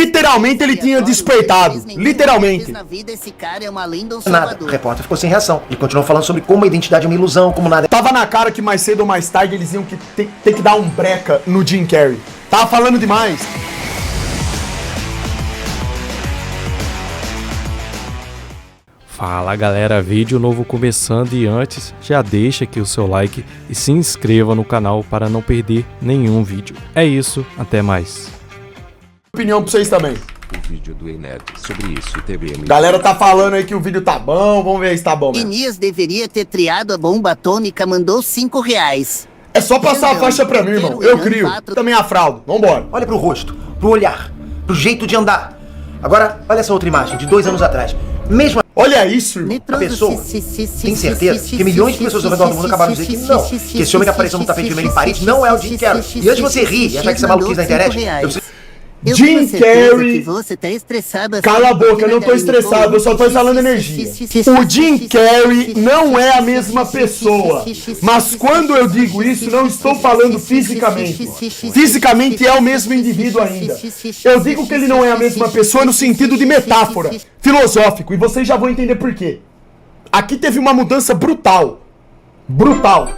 Literalmente ele tinha despertado. Literalmente. Nada. O repórter ficou sem reação e continuou falando sobre como a identidade é uma ilusão, como nada... Tava na cara que mais cedo ou mais tarde eles iam ter que dar um breca no Jim Carrey. Tava falando demais. Fala galera, vídeo novo começando e antes já deixa aqui o seu like e se inscreva no canal para não perder nenhum vídeo. É isso, até mais. Opinião pra vocês também. O vídeo do Ened sobre isso teve... Galera tá falando aí que o vídeo tá bom, vamos ver se tá bom mesmo. Enias deveria ter triado a bomba atômica, mandou R$5. É só passar a faixa pra mim, irmão. Eu crio. Também a fralda. Vambora. Olha pro rosto, pro olhar, pro jeito de andar. Agora, olha essa outra imagem de 2 anos atrás. Mesmo Olha isso, irmão. a pessoa tem certeza que milhões de pessoas ao redor do mundo acabaram de dizer que não, que esse homem que apareceu no tapete vermelho em Paris não é o Jim Carrey. E antes de você rir e achar que você é maluquice na internet, eu preciso... Jim Carrey, cala a boca, eu não tô estressado, eu só tô instalando energia. O Jim Carrey não é a mesma pessoa, mas quando eu digo isso, não estou falando fisicamente. Fisicamente é o mesmo indivíduo ainda. Eu digo que ele não é a mesma pessoa no sentido de metáfora, filosófico, e vocês já vão entender por quê. Aqui teve uma mudança brutal. Brutal.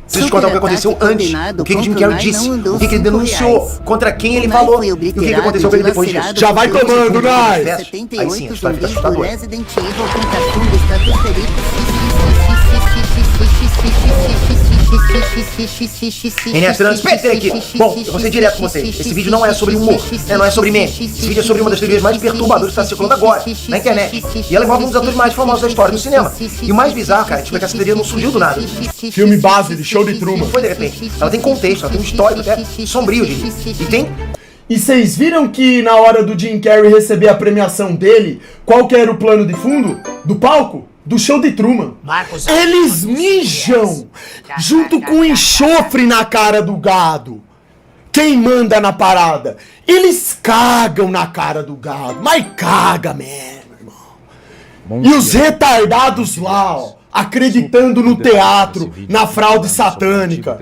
Preciso te contar o que aconteceu antes, o que Jim Carrey disse, o que ele denunciou, contra quem ele falou e o que aconteceu com ele depois disso. Já vai tomando, Nai! Aí sim, a história fica assustadora. Enéas Fernandes, espera aqui. Bom, eu vou ser direto com vocês. Esse vídeo não é sobre humor, não é sobre meme. Esse vídeo é sobre uma das teorias mais perturbadoras que está circulando agora, na internet. E ela envolve um dos atores mais famosos da história do cinema. E o mais bizarro, cara, é que essa teoria não surgiu do nada. Filme base de Show de Truman. Não foi de repente. Ela tem contexto, ela tem um histórico até sombrio, diria. E tem... E vocês viram que na hora do Jim Carrey receber a premiação dele, qual que era o plano de fundo do palco? Do Show de Truman. Eles mijam junto com enxofre na cara do gado. Quem manda na parada? Eles cagam na cara do gado. Mas caga mesmo, irmão. E os retardados lá, ó, acreditando no teatro, na fraude satânica.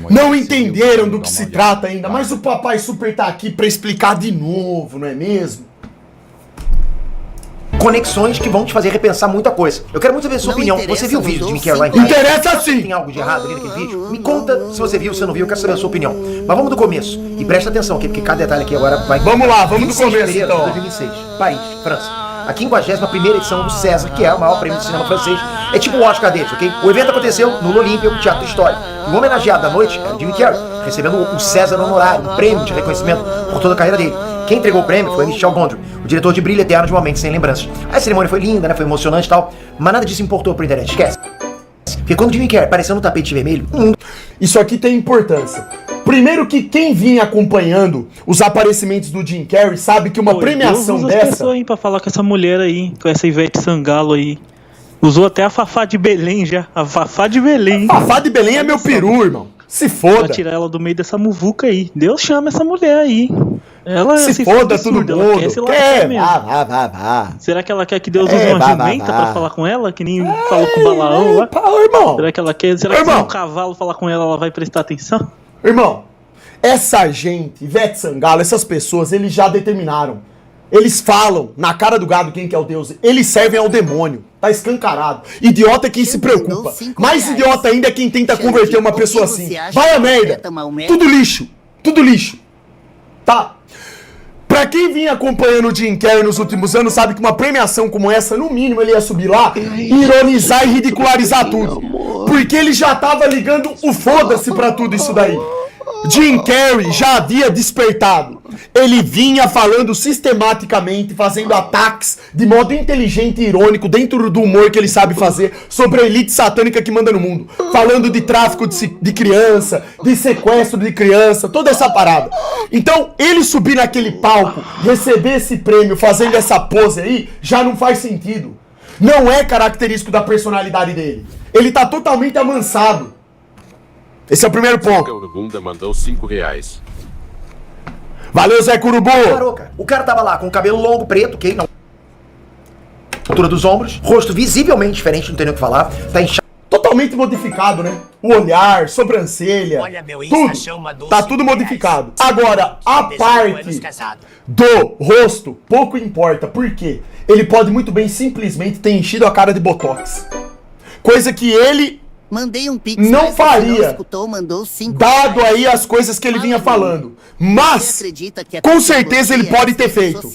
Não entenderam do que se trata ainda, mas o Papai Super tá aqui pra explicar de novo, não é mesmo? Conexões que vão te fazer repensar muita coisa. Eu quero muito saber a sua opinião. Você viu o vídeo de Jim Carrey lá em Interessa sim! Tem algo de errado ali naquele vídeo? Me conta se você viu, se você não viu, eu quero saber a sua opinião. Mas vamos do começo. E presta atenção, porque cada detalhe aqui agora vai... Vamos lá, vamos do começo então. 2026, Paris, França. A 51ª edição do César, que é o maior prêmio de cinema francês. É tipo o Oscar deles, ok? O evento aconteceu no Olímpia, Teatro Histórico. E o homenageado da noite era o Jim Carrey, recebendo o César honorário, um prêmio de reconhecimento por toda a carreira dele. Quem entregou o prêmio foi Michel Gondry, o diretor de Brilho Eterno de Uma Mente Sem Lembranças. A cerimônia foi linda, né? Foi emocionante e tal, mas nada disso importou pra internet, esquece. Porque quando o Jim Carrey apareceu no tapete vermelho, Isso aqui tem importância. Primeiro que quem vinha acompanhando os aparecimentos do Jim Carrey sabe que uma premiação Deus dessa... pessoas, hein, pra falar com essa mulher aí, com essa Ivete Sangalo aí. Usou até a Fafá de Belém já. A Fafá de Belém. Fafá de Belém é meu peru, irmão. Se foda. Pra tirar ela do meio dessa muvuca aí. Deus chama essa mulher aí. Ela se foda todo mundo. Ela quer se lascar mesmo. Vá. Será que ela quer que Deus use uma jumenta pra falar com ela? Que nem falou com o Balaão lá? Irmão. Será que ela quer? Será que se um cavalo falar com ela vai prestar atenção? Irmão, essa gente, Ivete Sangalo, essas pessoas, eles já determinaram. Eles falam na cara do gado quem que é o Deus. Eles servem ao demônio. Tá escancarado. Idiota é quem se preocupa. Mais idiota ainda é quem tenta converter uma pessoa assim. Vai a merda. Tudo lixo. Tudo lixo. Tá? Pra quem vinha acompanhando o Jim Carrey nos últimos anos, sabe que uma premiação como essa, no mínimo, ele ia subir lá, ironizar e ridicularizar tudo. Porque ele já tava ligando o foda-se pra tudo isso daí. Jim Carrey já havia despertado. Ele vinha falando sistematicamente, fazendo ataques de modo inteligente e irônico, dentro do humor que ele sabe fazer, sobre a elite satânica que manda no mundo. Falando de tráfico de criança, de sequestro de criança, toda essa parada. Então, ele subir naquele palco, receber esse prêmio, fazendo essa pose aí, já não faz sentido. Não é característico da personalidade dele. Ele tá totalmente amansado. Esse é o primeiro ponto. O mandou R$5. Valeu, Zé Curubu! Parou, cara. O cara tava lá com o cabelo longo, preto, ok? Na altura dos ombros, rosto visivelmente diferente, não tem nem o que falar. Tá inchado. totalmente modificado, né? O olhar, sobrancelha, tudo. Tá tudo modificado. Agora, a parte do rosto, pouco importa. Por quê? Ele pode muito bem simplesmente ter enchido a cara de botox. Coisa que ele Mandei um pix, não mas faria, não escutou, mandou 5 dado reais. aí as coisas que ele vinha falando. Mas, Você acredita que a com certeza ele pode ter feito.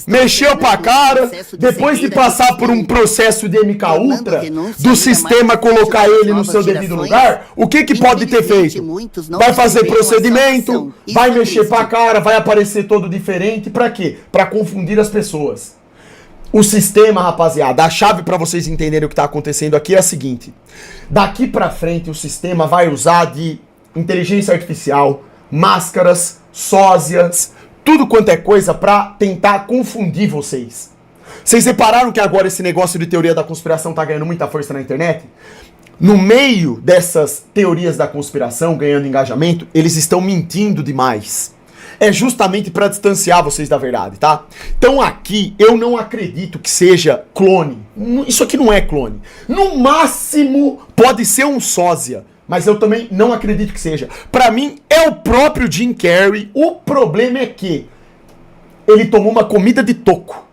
Mexeu pra cara, depois de passar por um processo de MK Ultra, do sistema colocar ele no seu devido lugar, o que pode ter feito? Vai fazer procedimento, vai mexer pra cara, vai aparecer todo diferente. Pra quê? Pra confundir as pessoas. O sistema, rapaziada, a chave pra vocês entenderem o que tá acontecendo aqui é a seguinte. Daqui pra frente o sistema vai usar de inteligência artificial, máscaras, sósias, tudo quanto é coisa pra tentar confundir vocês. Vocês repararam que agora esse negócio de teoria da conspiração tá ganhando muita força na internet? No meio dessas teorias da conspiração ganhando engajamento, eles estão mentindo demais. É justamente para distanciar vocês da verdade, tá? Então aqui eu não acredito que seja clone. Isso aqui não é clone. No máximo pode ser um sósia, mas eu também não acredito que seja. Para mim é o próprio Jim Carrey. O problema é que ele tomou uma comida de toco.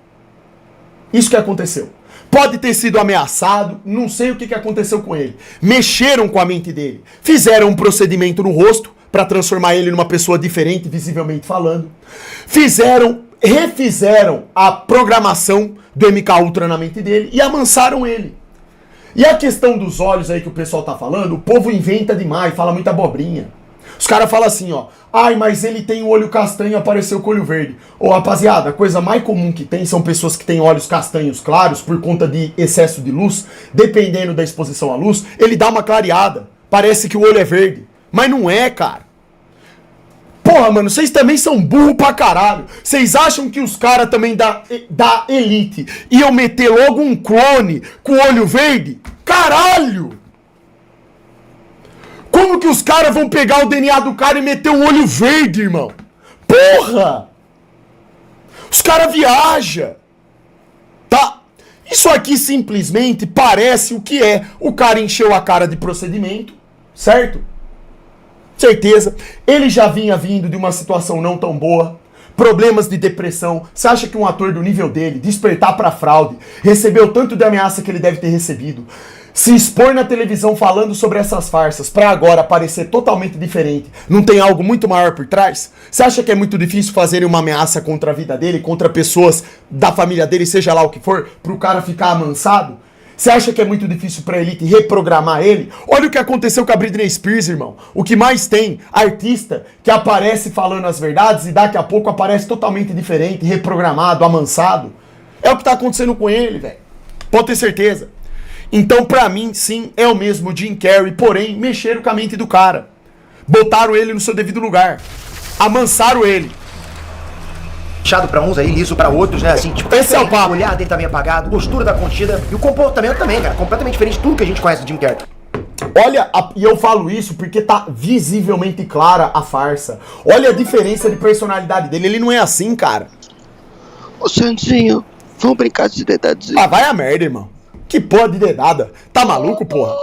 Isso que aconteceu. Pode ter sido ameaçado, não sei o que aconteceu com ele. Mexeram com a mente dele. Fizeram um procedimento no rosto para transformar ele numa pessoa diferente, visivelmente falando. Refizeram a programação do MK Ultra na mente dele e amansaram ele. E a questão dos olhos aí que o pessoal tá falando, o povo inventa demais, fala muita abobrinha. Os caras falam assim, ó, ai, mas ele tem o olho castanho e apareceu com o olho verde. Ô, rapaziada, a coisa mais comum que tem são pessoas que têm olhos castanhos claros por conta de excesso de luz. Dependendo da exposição à luz, ele dá uma clareada. Parece que o olho é verde. Mas não é, cara. Porra, mano, vocês também são burro pra caralho. Vocês acham que os caras também da elite iam meter logo um clone com olho verde? Caralho! Como que os caras vão pegar o DNA do cara e meter um olho verde, irmão? Porra! Os caras viajam. Tá? Isso aqui simplesmente parece o que é. O cara encheu a cara de procedimento, certo? Certeza. Ele já vinha vindo de uma situação não tão boa. Problemas de depressão. Você acha que um ator do nível dele, despertar pra fraude, recebeu tanto de ameaça que ele deve ter recebido, se expor na televisão falando sobre essas farsas pra agora parecer totalmente diferente, não tem algo muito maior por trás? Você acha que é muito difícil fazerem uma ameaça contra a vida dele, contra pessoas da família dele, seja lá o que for, pro cara ficar amansado? Você acha que é muito difícil pra elite reprogramar ele? Olha o que aconteceu com a Britney Spears, irmão. O que mais tem? Artista que aparece falando as verdades e daqui a pouco aparece totalmente diferente, reprogramado, amansado. É o que tá acontecendo com ele, velho. Pode ter certeza. Então, pra mim, sim, é o mesmo Jim Carrey, porém, mexeram com a mente do cara. Botaram ele no seu devido lugar. Amansaram ele. Fechado pra uns aí, liso pra outros, né? Assim, tipo, esse é o papo. O olhar dele tá meio apagado, postura da contida e o comportamento também, cara. Completamente diferente de tudo que a gente conhece do Jim Carrey. Olha, e eu falo isso porque tá visivelmente clara a farsa. Olha a diferença de personalidade dele. Ele não é assim, cara. Ô, Sandrinho, vamos brincar de dedadinho. Ah, vai a merda, irmão. Que porra de dedada. Tá maluco, porra?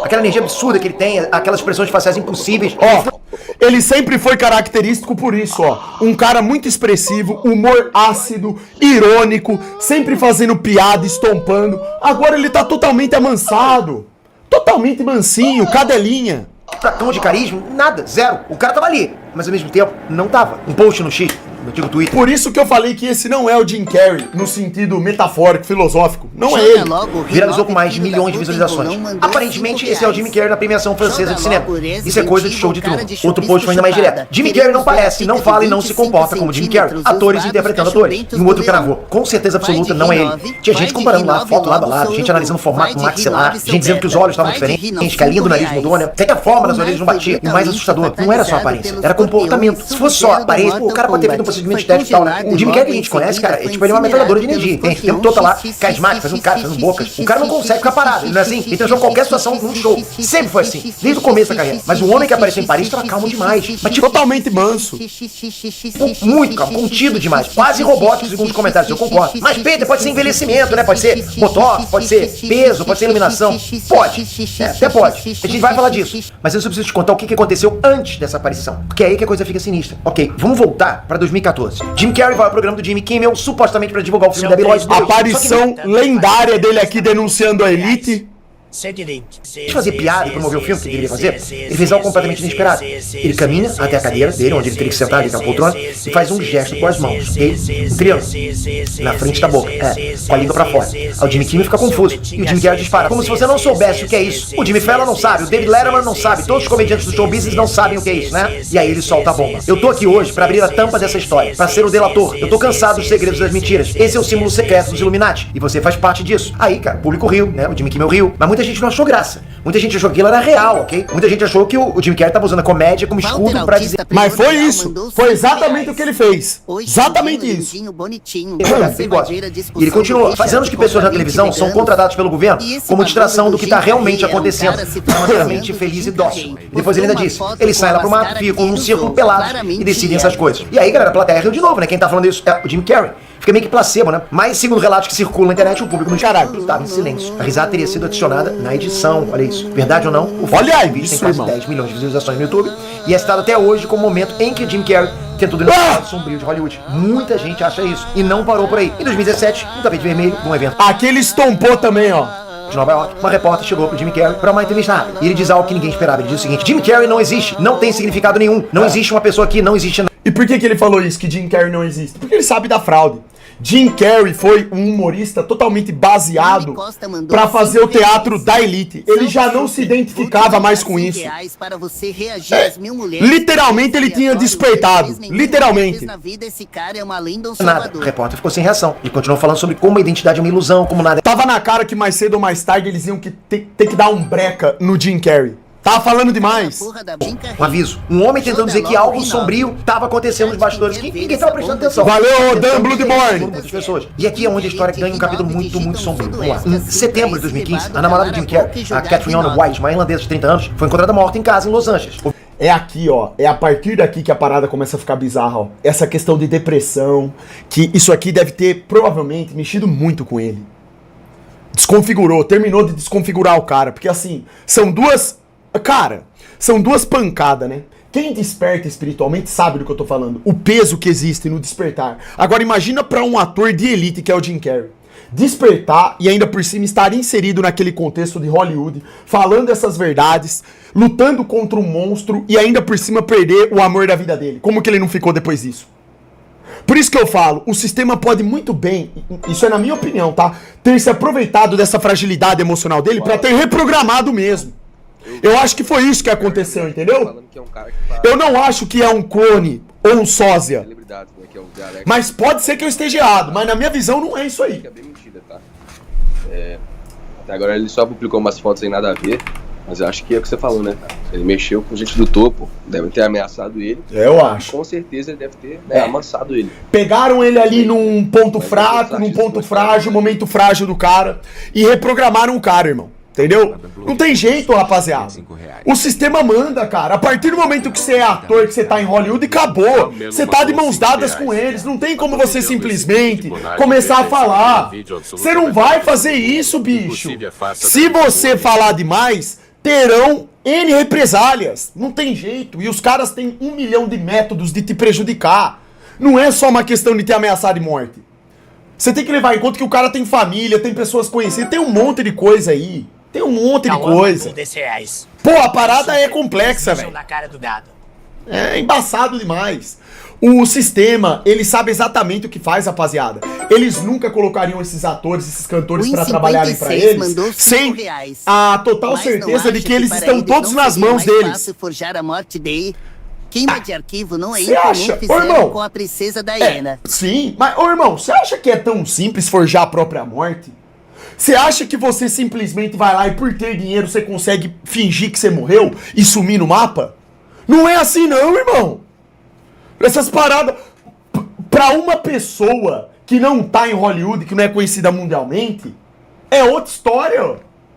Aquela energia absurda que ele tem, aquelas expressões faciais impossíveis. Ó, ele sempre foi característico por isso, ó. Um cara muito expressivo, humor ácido, irônico, sempre fazendo piada, estompando. Agora ele tá totalmente amansado. Totalmente mansinho, cadelinha. Pra tom de carisma, nada, zero. O cara tava ali, mas ao mesmo tempo não tava. Um post no X, no antigo Twitter. Por isso que eu falei que esse não é o Jim Carrey, no sentido metafórico, filosófico. Não é ele. Viralizou com mais de milhões de visualizações. Aparentemente, esse é o Jim Carrey na premiação francesa de cinema. Isso é coisa de show de truco. Outro post foi ainda mais direto. Jim Carrey não parece, não fala e não se comporta como Jim Carrey. Atores interpretando atores. E um outro gravou. Com certeza absoluta, não é ele. Tinha gente comparando lá, foto lado a lado, gente analisando o formato do maxilar, gente dizendo que os olhos estavam diferentes, que a linha do nariz mudou, né? Até que a forma das orelhas não batia. E o mais assustador, não era só a aparência, era comportamento. Se fosse só a aparência, o cara pode ter feito um procedimento estético e tal, né? O Jimmy Carrey que a gente conhece, cara, é tipo, ele é uma metralhadora de energia. Tem o tempo todo tá lá, carismático, fazendo cara, fazendo bocas. O cara não consegue ficar parado, ele não é assim? Ele transforma qualquer situação num show. Sempre foi assim, desde o começo da carreira. Mas o homem que apareceu em Paris tava calmo demais. Mas tipo, Totalmente manso. muito calmo, contido demais. Quase robótico, segundo os comentários, eu concordo. Mas Peter, pode ser envelhecimento, né? Pode ser botox, pode ser peso, pode ser iluminação. Pode, até pode. A gente vai falar disso. Mas eu só preciso te contar o que aconteceu antes dessa aparição. Porque é aí que a coisa fica sinistra. Ok, vamos voltar pra 2014. Jim Carrey vai ao programa do Jimmy Kimmel, supostamente pra divulgar o filme Debi Lloyd 2. Aparição lendária dele aqui denunciando a Elite. De fazer piada e promover o filme que ele deveria fazer, ele fez algo completamente inesperado. Ele caminha até a cadeira dele, onde ele teria que sentar ali na poltrona, e faz um gesto com as mãos, ok? Criança, na frente da boca, com a língua pra fora. Aí o Jimmy Kimmel fica confuso, e o Jimmy Carrey dispara, como se você não soubesse o que é isso. O Jimmy Fallon não sabe, o David Letterman não sabe, todos os comediantes do show business não sabem o que é isso, né? E aí ele solta a bomba. Eu tô aqui hoje pra abrir a tampa dessa história, pra ser o delator. Eu tô cansado dos segredos das mentiras. Esse é o símbolo secreto dos Illuminati, e você faz parte disso. Aí, cara, o público riu, né? O Jimmy Kimmel riu, mas muita gente não achou graça. Muita gente achou que aquilo era real, ok? Muita gente achou que o Jim Carrey tava usando a comédia como escudo pra dizer... Mas foi isso. Foi exatamente o que ele fez. Exatamente isso. E ele continua. Faz anos que pessoas na televisão são contratadas pelo governo como distração do que tá realmente acontecendo. Realmente feliz e dócil. E depois ele ainda disse, eles saem lá pro mato, ficam num círculo pelados e decidem essas coisas. E aí, galera, a plateia riu de novo, né? Quem tá falando isso é o Jim Carrey. Fica meio que placebo, né? Mas, segundo relatos que circulam na internet, o público no caralho estava em silêncio. A risada teria sido adicionada na edição, olha isso. Verdade ou não? O vídeo tem quase 10 milhões de visualizações no YouTube e é citado até hoje como o momento em que Jim Carrey tentou denunciar o lado sombrio de Hollywood. Muita gente acha isso e não parou por aí. Em 2017, no tapete vermelho, num evento Aqui ele estompou também, ó. de Nova York, uma repórter chegou pro Jimmy Carrey pra uma entrevista rápida. E ele diz algo que ninguém esperava. Ele diz o seguinte: Jimmy Carrey não existe, não tem significado nenhum. Não existe uma pessoa aqui, não existe nada. E por que ele falou isso, que Jim Carrey não existe? Porque ele sabe da fraude. Jim Carrey foi um humorista totalmente baseado pra fazer o teatro da elite. Ele já não se identificava mais com isso. Literalmente ele tinha despertado. Literalmente. Nada. O repórter ficou sem reação. Ele continuou falando sobre como a identidade é uma ilusão, como nada. Tava na cara que mais cedo ou mais tarde eles iam ter que dar um breca no Jim Carrey. Tava falando demais. Um aviso. Um homem tentando dizer que algo sombrio tava acontecendo nos bastidores que ninguém tava prestando atenção. Valeu, Dan Bloodborne. Muitas pessoas. E aqui é onde a história ganha um capítulo muito sombrio. Vamos lá. Em setembro de 2015, a namorada de Jim Carrey, a Catriona White, uma irlandesa de 30 anos, foi encontrada morta em casa em Los Angeles. É aqui, ó, é a partir daqui que a parada começa a ficar bizarra, ó. Essa questão de depressão, que isso aqui deve ter, provavelmente, mexido muito com ele. Desconfigurou, terminou de desconfigurar o cara, porque assim, são duas pancadas, né? Quem desperta espiritualmente sabe do que eu tô falando, o peso que existe no despertar. Agora imagina pra um ator de elite que é o Jim Carrey. Despertar e ainda por cima estar inserido naquele contexto de Hollywood, falando essas verdades, lutando contra um monstro e ainda por cima perder o amor da vida dele. Como que ele não ficou depois disso? Por isso que eu falo, o sistema pode muito bem, isso é na minha opinião, tá? Ter se aproveitado dessa fragilidade emocional dele pra ter reprogramado mesmo. Eu acho que foi isso que aconteceu, entendeu? Eu não acho que é um clone ou um sósia. Mas pode ser que eu esteja errado, mas na minha visão não é isso aí. É bem mentira, tá? Até agora ele só publicou umas fotos sem nada a ver, mas eu acho que é o que você falou, né? Ele mexeu com gente do topo, devem ter ameaçado ele. Eu acho. Com certeza ele deve ter amassado ele. Pegaram ele ali num ponto fraco, num ponto frágil, momento frágil do cara, e reprogramaram o cara, irmão. Entendeu? Não tem jeito, rapaziada. O sistema manda, cara. A partir do momento que você é ator, que você tá em Hollywood, acabou. Você tá de mãos dadas com eles. Não tem como você simplesmente começar a falar. Você não vai fazer isso, bicho. Se você falar demais, terão N represálias. Não tem jeito. E os caras têm 1 milhão de métodos de te prejudicar. Não é só uma questão de te ameaçar de morte. Você tem que levar em conta que o cara tem família, tem pessoas conhecidas, tem um monte de coisa aí. Tem um monte de coisa. Pô, a parada é complexa, velho. É embaçado demais. O sistema, ele sabe exatamente o que faz, rapaziada. Eles nunca colocariam esses atores, esses cantores pra trabalharem pra eles sem a total certeza de que eles estão todos nas mãos deles. Queima de arquivo não é incomum, fizeram com a princesa Diana. Sim, mas, ô irmão, você acha que é tão simples forjar a própria morte? Você acha que você simplesmente vai lá e por ter dinheiro você consegue fingir que você morreu e sumir no mapa? Não é assim não, irmão. Essas paradas... Pra uma pessoa que não tá em Hollywood, que não é conhecida mundialmente, é outra história.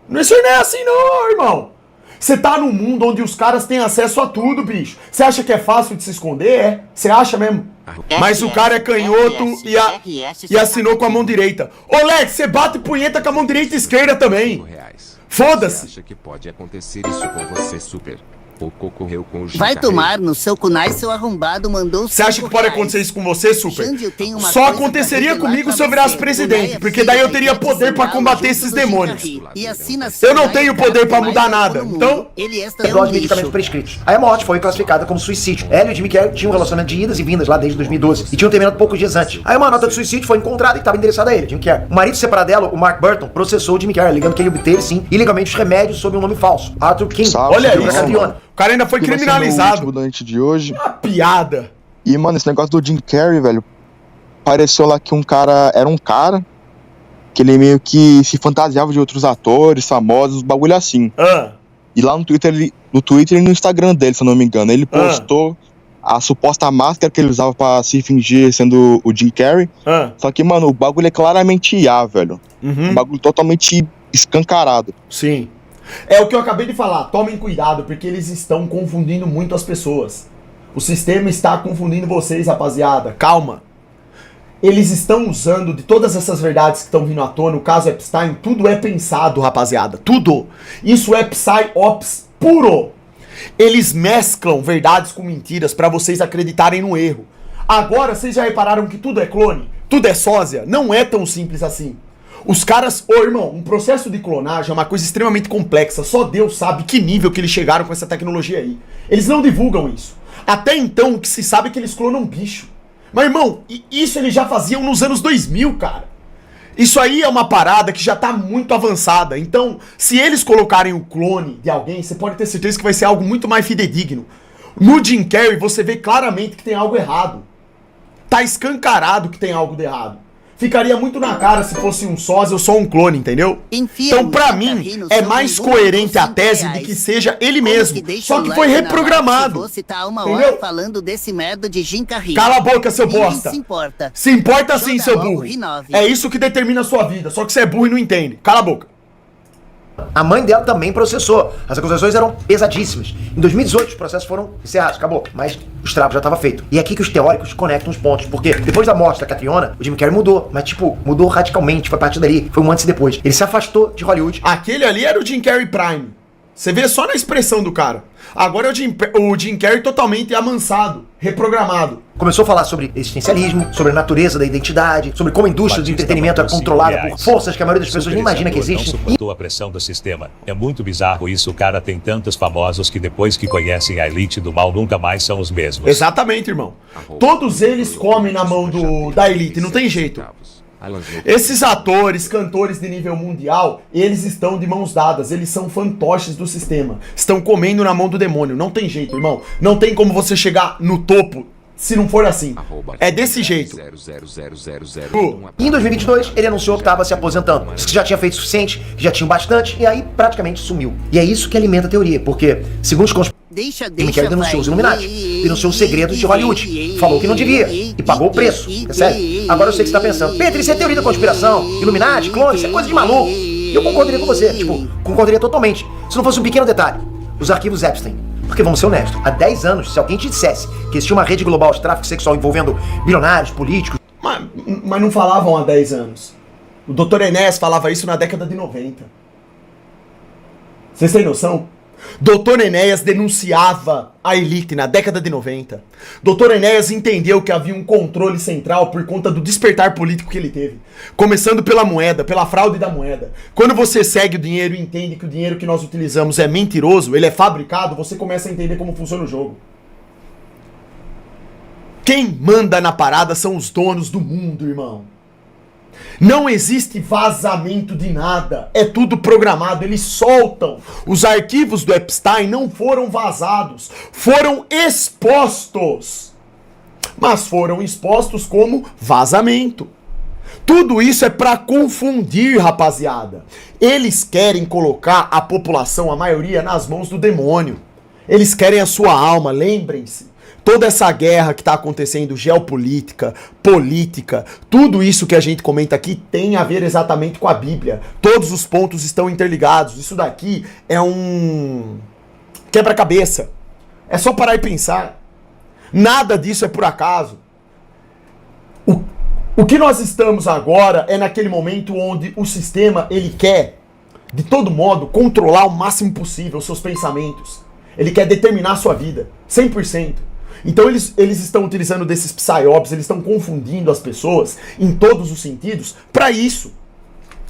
Isso não é assim não, irmão. Você tá num mundo onde os caras têm acesso a tudo, bicho. Você acha que é fácil de se esconder? É. Você acha mesmo? Mas o cara é canhoto e assinou com a mão direita. Ô, Lex, você bate punheta com a mão direita e esquerda também. Foda-se. Você acha que pode acontecer isso com você, Super? Ou ocorreu com o Jim Vai Carrey? tomar no seu kunai, seu arrombado, mandou Você acha que pode acontecer isso com você, Super? Xande, eu tenho uma Só coisa aconteceria pra revelar comigo pra se eu virasse você. presidente, Kunai porque daí eu teria Ivete poder pra Sangalo combater junto esses do Jim demônios. Carrey. E assina Eu não Kunai, tenho cara, poder pra que mudar mais nada, todo mundo. então- Ele é Dose de um medicamentos lixo. prescritos. Aí a morte foi classificada como suicídio. Ela e o Jimmy Carrey tinham um relacionamento de idas e vindas lá desde 2012 e tinham terminado poucos dias antes. Aí uma nota de suicídio foi encontrada e estava endereçada a ele, Jimmy Carrey. O marido separado dela, o Mark Burton, processou o Jimmy Carrey, alegando que ele obteve, sim, ilegalmente os remédios sob um nome falso. Arthur King. Salve, Olha Salve, isso, Catriona. o cara ainda foi Que vai ser o criminalizado. último da noite de hoje. Uma piada. E, mano, esse negócio do Jim Carrey, velho, pareceu lá que era um cara que ele meio que se fantasiava de outros atores, famosos, bagulho assim. E lá no Twitter e no Instagram dele, se eu não me engano, ele postou a suposta máscara que ele usava pra se fingir sendo o Jim Carrey. Só que, mano, o bagulho é claramente IA, velho. Um bagulho totalmente escancarado. Sim. É o que eu acabei de falar. Tomem cuidado, porque eles estão confundindo muito as pessoas. O sistema está confundindo vocês, rapaziada. Calma. Eles estão usando de todas essas verdades que estão vindo à tona, o caso Epstein, tudo é pensado, rapaziada. Tudo. Isso é Psyops puro. Eles mesclam verdades com mentiras pra vocês acreditarem no erro. Agora, vocês já repararam que tudo é clone? Tudo é sósia? Não é tão simples assim. Os caras... Ô, irmão, um processo de clonagem é uma coisa extremamente complexa. Só Deus sabe que nível que eles chegaram com essa tecnologia aí. Eles não divulgam isso. Até então, o que se sabe é que eles clonam bicho. Mas, irmão, isso eles já faziam nos anos 2000, cara. Isso aí é uma parada que já tá muito avançada. Então, se eles colocarem o clone de alguém, você pode ter certeza que vai ser algo muito mais fidedigno. No Jim Carrey, você vê claramente que tem algo errado. Tá escancarado que tem algo de errado. Ficaria muito na cara se fosse um sósia ou só um clone, entendeu? Então, pra mim, é mais coerente a tese de que seja ele mesmo. Só que foi reprogramado. Você tá uma Entendeu? hora falando desse merda de Jim Carrey. Cala a boca, seu Ninguém bosta. se importa. Se importa sim, Joga seu logo burro. Rinove. É isso que determina a sua vida. Só que você é burro e não entende. Cala a boca. A mãe dela também processou. As acusações eram pesadíssimas. Em 2018, os processos foram encerrados, acabou. Mas o estrago já estava feito. E é aqui que os teóricos conectam os pontos. Porque depois da morte da Catriona, o Jimmy Carrey mudou. Mas, tipo, mudou radicalmente. Foi a partir dali. Foi um antes e depois. Ele se afastou de Hollywood. Aquele ali era o Jim Carrey Prime. Você vê só na expressão do cara. Agora é o Jim Carrey totalmente amansado, reprogramado. Começou a falar sobre existencialismo, sobre a natureza da identidade, sobre como a indústria do entretenimento é controlada por forças que a maioria das pessoas nem imagina que Não existem. suportou a pressão do sistema. É muito bizarro isso. O cara tem tantos famosos que depois que conhecem a elite do mal nunca mais são os mesmos. Exatamente, irmão. Todos eles comem na mão da elite, não tem jeito. Esses atores, cantores de nível mundial, eles estão de mãos dadas, eles são fantoches do sistema. Estão comendo na mão do demônio, não tem jeito, irmão. Não tem como você chegar no topo se não for assim. É desse jeito. E em 2022, ele anunciou que estava se aposentando. Disse que já tinha feito o suficiente, que já tinha bastante, e aí praticamente sumiu. E é isso que alimenta a teoria, porque, segundo os Jimmy Carrey denunciou os Illuminati, denunciou os segredos de Hollywood, falou que não devia e pagou o preço. É sério. Agora eu sei que você tá pensando, Pedro, isso é teoria da conspiração, Illuminati, clones, isso é coisa de maluco. E eu concordaria com você, tipo, concordaria totalmente. Se não fosse um pequeno detalhe, os arquivos Epstein. Porque vamos ser honestos, há 10 anos, se alguém te dissesse que existia uma rede global de tráfico sexual envolvendo bilionários, políticos... Mas não falavam há 10 anos. O Dr. Enéas falava isso na década de 90. Vocês têm noção? Dr. Enéas denunciava a elite na década de 90. Dr. Enéas entendeu que havia um controle central por conta do despertar político que ele teve. Começando pela moeda, pela fraude da moeda. Quando você segue o dinheiro e entende que o dinheiro que nós utilizamos é mentiroso, ele é fabricado, você começa a entender como funciona o jogo. Quem manda na parada são os donos do mundo, irmão. Não existe vazamento de nada, é tudo programado, eles soltam. Os arquivos do Epstein não foram vazados, foram expostos. Mas foram expostos como vazamento. Tudo isso é pra confundir, rapaziada. Eles querem colocar a população, a maioria, nas mãos do demônio. Eles querem a sua alma, lembrem-se. toda essa guerra que está acontecendo, geopolítica, política, tudo isso que a gente comenta aqui tem a ver exatamente com a Bíblia. Todos os pontos estão interligados. Isso daqui é um quebra-cabeça. É só parar e pensar. Nada disso é por acaso. O que nós estamos agora é naquele momento onde o sistema, ele quer, de todo modo, controlar o máximo possível os seus pensamentos. Ele quer determinar a sua vida, 100%. Então eles estão utilizando desses psyops, eles estão confundindo as pessoas em todos os sentidos para isso.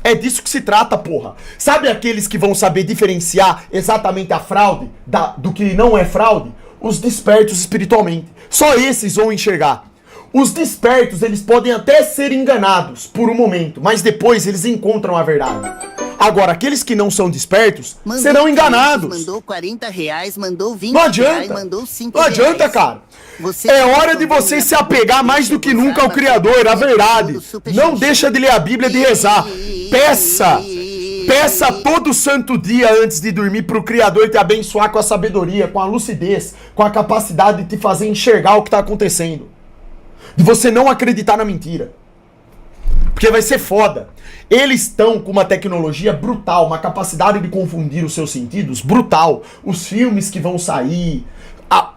É disso que se trata, porra. Sabe aqueles que vão saber diferenciar exatamente a fraude do que não é fraude? Os despertos espiritualmente. Só esses vão enxergar. Os despertos, eles podem até ser enganados por um momento, mas depois eles encontram a verdade. Agora, aqueles que não são despertos serão enganados. Mandou R$40, mandou 20 não adianta. reais, mandou 5 não adianta, cara. É hora de você se apegar mais do que nunca ao Criador, à verdade. Não deixa de ler a Bíblia, de rezar. Peça todo santo dia antes de dormir pro Criador te abençoar com a sabedoria, com a lucidez, com a capacidade de te fazer enxergar o que tá acontecendo. De você não acreditar na mentira. Porque vai ser foda. Eles estão com uma tecnologia brutal, uma capacidade de confundir os seus sentidos brutal. Os filmes que vão sair,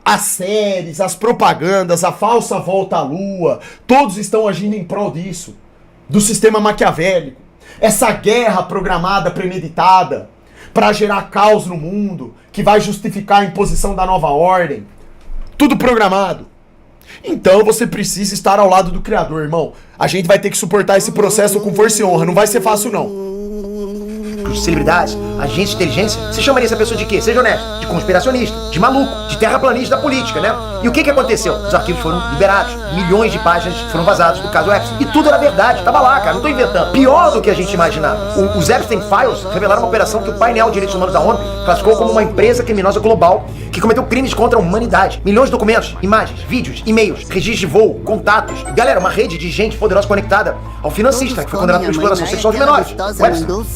as séries, as propagandas, a falsa volta à lua, todos estão agindo em prol disso. Do sistema maquiavélico. Essa guerra programada, premeditada, para gerar caos no mundo, que vai justificar a imposição da nova ordem. Tudo programado. Então você precisa estar ao lado do Criador, irmão. A gente vai ter que suportar esse processo com força e honra. Não vai ser fácil, não. Celebridades, agentes de inteligência, você chamaria essa pessoa de quê? Seja honesto, de conspiracionista, de maluco, de terraplanista da política, né? E o que aconteceu? Os arquivos foram liberados, milhões de páginas foram vazadas do caso Epstein. E tudo era verdade, tava lá, cara, não tô inventando. Pior do que a gente imaginava. Os Epstein Files revelaram uma operação que o painel de direitos humanos da ONU classificou como uma empresa criminosa global que cometeu crimes contra a humanidade. Milhões de documentos, imagens, vídeos, e-mails, registros de voo, contatos. Galera, uma rede de gente poderosa conectada ao financista, que foi condenado por exploração sexual de menores.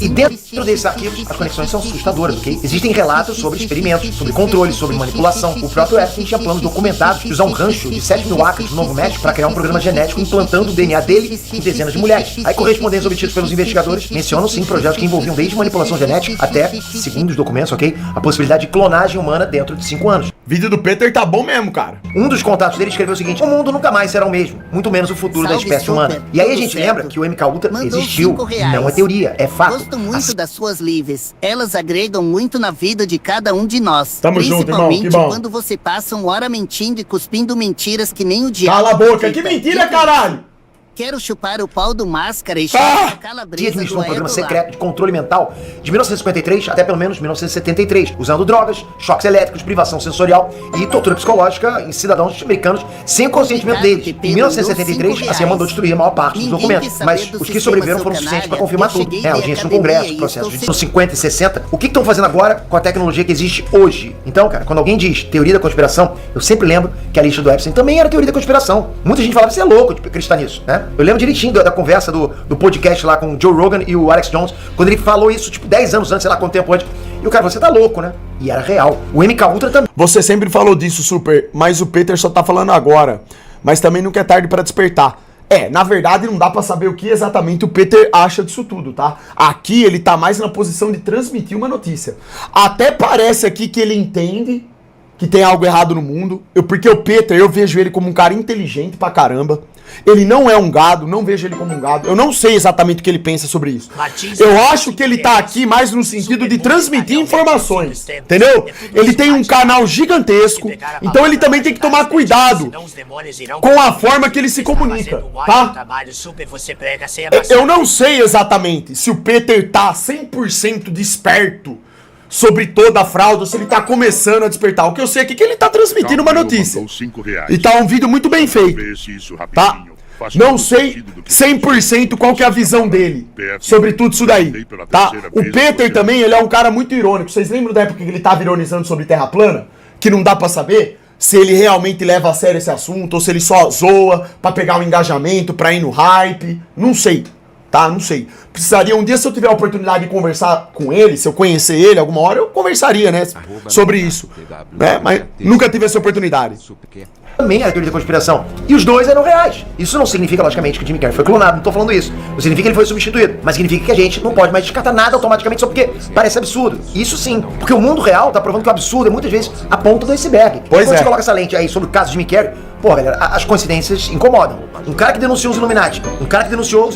E dentro desses arquivos, as conexões são assustadoras, ok? Existem relatos sobre experimentos, sobre controle, sobre manipulação. O próprio Epstein tinha planos documentados de usar um rancho de 7.000 acres no Novo México para criar um programa genético implantando o DNA dele em dezenas de mulheres. Aí correspondentes obtidos pelos investigadores mencionam sim projetos que envolviam desde manipulação genética até, segundo os documentos, ok? A possibilidade de clonagem humana dentro de 5 anos. Vídeo do Peter tá bom mesmo, cara. Um dos contatos dele escreveu o seguinte: o mundo nunca mais será o mesmo, muito menos o futuro da espécie humana. E aí a gente lembra que o MK Ultra existiu, não é teoria, é fato. Gosto muito das suas lives. Elas agregam muito na vida de cada um de nós. Tamo junto, irmão, que bom. Quando você passa uma hora mentindo e cuspindo mentiras que nem o diabo. Cala a boca, que mentira, caralho! Quero chupar o pau do Máscara e chupar a calabresa do um programa Edo secreto de controle mental de 1953 até pelo menos 1973, usando drogas, choques elétricos, privação sensorial e tortura psicológica em cidadãos americanos sem o consentimento deles. Em 1973, a CIA mandou destruir a maior parte dos documentos, mas os que sobreviveram foram suficientes para confirmar tudo. Audiência no Congresso, processos de 50 e 60. O que estão fazendo agora com a tecnologia que existe hoje? Então, cara, quando alguém diz teoria da conspiração, eu sempre lembro que a lista do Epstein também era teoria da conspiração. Muita gente falava, você é louco de acreditar nisso, né? Eu lembro direitinho da conversa do podcast lá com o Joe Rogan e o Alex Jones, quando ele falou isso, tipo, 10 anos antes, sei lá quanto tempo antes. E o cara, você tá louco, né? E era real. O MK Ultra também. Você sempre falou disso, Super, mas o Peter só tá falando agora. Mas também nunca é tarde pra despertar. Na verdade não dá pra saber o que exatamente o Peter acha disso tudo, tá? Aqui ele tá mais na posição de transmitir uma notícia. Até parece aqui que ele entende que tem algo errado no mundo. Porque o Peter, eu vejo ele como um cara inteligente pra caramba. Ele não é um gado, não vejo ele como um gado. Eu não sei exatamente o que ele pensa sobre isso. Eu acho que ele tá aqui mais no sentido de transmitir informações, entendeu? Ele tem um canal gigantesco, então ele também tem que tomar cuidado com a forma que ele se comunica, tá? Eu não sei exatamente se o Peter tá 100% desperto sobre toda a fraude, ou se ele tá começando a despertar. O que eu sei aqui é que ele tá transmitindo uma notícia. E tá um vídeo muito bem feito, tá? Não sei 100% qual que é a visão dele sobre tudo isso daí, tá? O Peter também, ele é um cara muito irônico. Vocês lembram da época que ele tava ironizando sobre Terra plana? Que não dá pra saber se ele realmente leva a sério esse assunto, ou se ele só zoa pra pegar um engajamento, pra ir no hype. Não sei. Tá? Não sei. Precisaria um dia, se eu tiver a oportunidade de conversar com ele, se eu conhecer ele alguma hora, eu conversaria, né? Sobre isso. Né? Mas nunca tive essa oportunidade. também era teoria da conspiração. E os dois eram reais. Isso não significa, logicamente, que o Jimmy Carrey foi clonado, não tô falando isso. Não significa que ele foi substituído, mas significa que a gente não pode mais descartar nada automaticamente só porque parece absurdo. Isso sim, porque o mundo real tá provando que o absurdo é muitas vezes a ponta do iceberg. Pois Quando é. você coloca essa lente aí sobre o caso de Jimmy Carrey, pô, galera, as coincidências incomodam. Um cara que denunciou os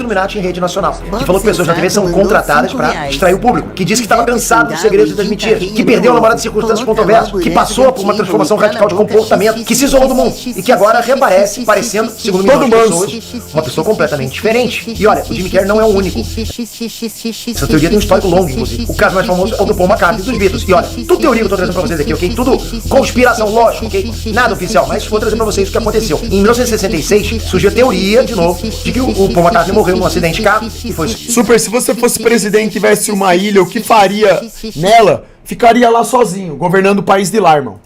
Illuminati, em rede nacional, que falou que pessoas na TV são contratadas pra distrair o público, que disse que estava cansado dos segredos e das mentiras, que perdeu a namorada em circunstâncias controversas, que passou por uma transformação radical de comportamento, que se isolou do mundo e que agora reaparece parecendo, segundo milhões de pessoas, uma pessoa completamente diferente. E olha, o Jimmy Carrey não é o único. Essa teoria tem um histórico longo, inclusive. O caso mais famoso é o do Paul McCartney dos Beatles. E olha, tudo teoria que eu tô trazendo pra vocês aqui, ok? Tudo conspiração, lógico, ok? Nada oficial, mas vou trazer pra vocês o que aconteceu. Em 1966, surgiu a teoria, de novo, de que o Paul McCartney morreu num acidente de carro e foi... Super, se você fosse presidente e tivesse uma ilha, o que faria nela? Ficaria lá sozinho, governando o país de lá, irmão.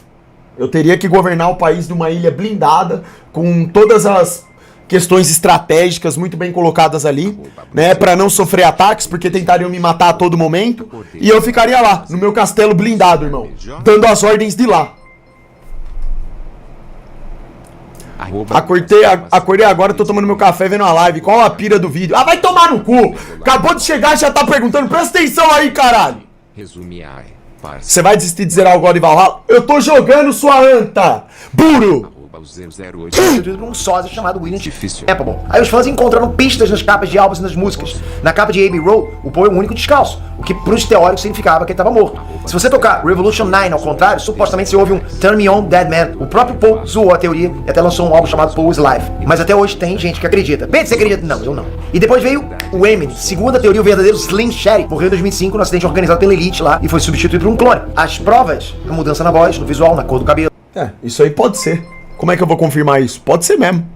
Eu teria que governar o país de uma ilha blindada, com todas as questões estratégicas muito bem colocadas ali, né, pra não sofrer ataques, porque tentariam me matar a todo momento, e eu ficaria lá, no meu castelo blindado, irmão, dando as ordens de lá. Acordei agora, tô tomando meu café, vendo a live. Qual a pira do vídeo? Ah, vai tomar no cu! Acabou de chegar e já tá perguntando. Presta atenção aí, caralho! Você vai desistir de zerar o God of Valhalla? Eu tô jogando, sua anta! Burro! Um sósia chamado William Apple. Aí os fãs encontraram pistas nas capas de álbuns e nas músicas. Na capa de Abbey Road, o Paul é o único descalço, o que pros teóricos significava que ele estava morto. Se você tocar Revolution 9 ao contrário, supostamente você ouve um Turn Me On Dead Man. O próprio Paul zoou a teoria e até lançou um álbum chamado Paul Is Live. Mas até hoje tem gente que acredita. Bem, você acredita? Não, eu não. E depois veio o Eminem. Segundo a teoria, o verdadeiro Slim Shady morreu em 2005 no acidente organizado pela Elite lá e foi substituído por um clone. As provas, a mudança na voz, no visual, na cor do cabelo. É, isso aí pode ser. Como é que eu vou confirmar isso? Pode ser mesmo.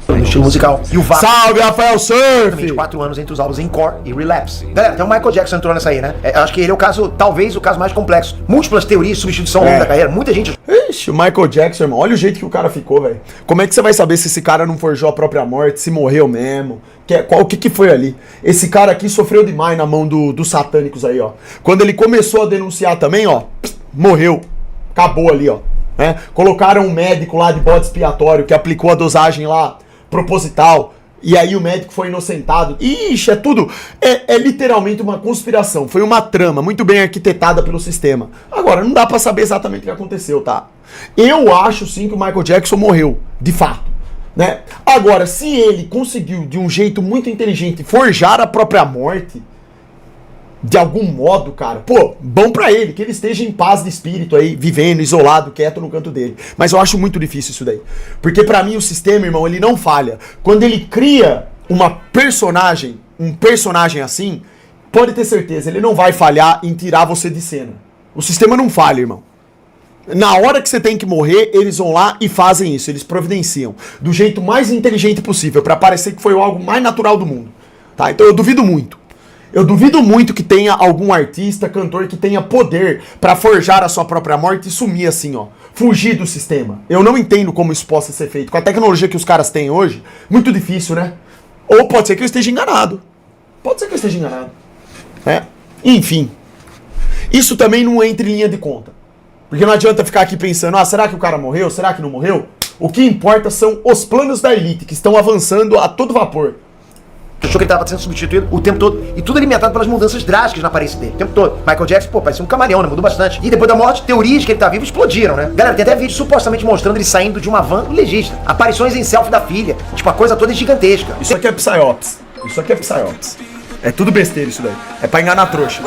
No estilo musical. E o Vapo. Salve, Rafael Surf! 4 anos entre os álbuns Encore e Relapse. Galera, até o Michael Jackson entrou nessa aí, né? Acho que ele é o caso, talvez o caso mais complexo. Múltiplas teorias de substituição ao longo da carreira. Muita gente... Ixi, o Michael Jackson, irmão, olha o jeito que o cara ficou, velho. Como é que você vai saber se esse cara não forjou a própria morte, se morreu mesmo? O que foi ali? Esse cara aqui sofreu demais na mão dos satânicos aí, ó. Quando ele começou a denunciar também, ó, morreu. Acabou ali, ó. Né? Colocaram um médico lá de bode expiatório que aplicou a dosagem lá proposital e aí o médico foi inocentado. Ixi, é tudo, é literalmente uma conspiração, foi uma trama muito bem arquitetada pelo sistema. Agora, não dá pra saber exatamente o que aconteceu, tá? Eu acho sim que o Michael Jackson morreu, de fato, né? Agora, se ele conseguiu de um jeito muito inteligente forjar a própria morte, de algum modo, cara, pô, bom pra ele, que ele esteja em paz de espírito aí, vivendo, isolado, quieto no canto dele. Mas eu acho muito difícil isso daí. Porque pra mim o sistema, irmão, ele não falha. Quando ele cria um personagem assim, pode ter certeza, ele não vai falhar em tirar você de cena. O sistema não falha, irmão. Na hora que você tem que morrer, eles vão lá e fazem isso, eles providenciam do jeito mais inteligente possível, pra parecer que foi algo mais natural do mundo. Tá? Então eu duvido muito. Eu duvido muito que tenha algum artista, cantor que tenha poder pra forjar a sua própria morte e sumir assim, ó. Fugir do sistema. Eu não entendo como isso possa ser feito. Com a tecnologia que os caras têm hoje, muito difícil, né? Ou pode ser que eu esteja enganado. Pode ser que eu esteja enganado. É. Enfim. Isso também não entra em linha de conta. Porque não adianta ficar aqui pensando, ah, será que o cara morreu? Será que não morreu? O que importa são os planos da elite, que estão avançando a todo vapor. Achou que ele estava sendo substituído o tempo todo. E tudo alimentado pelas mudanças drásticas na aparência dele. O tempo todo. Michael Jackson, pô, parecia um camaleão, né? Mudou bastante. E depois da morte, teorias de que ele tá vivo explodiram, né? Galera, tem até vídeo supostamente mostrando ele saindo de uma van legista. Aparições em selfie da filha. Tipo, a coisa toda é gigantesca. Isso aqui é Psyops. Isso aqui é Psyops. É tudo besteira isso daí. É pra enganar trouxa.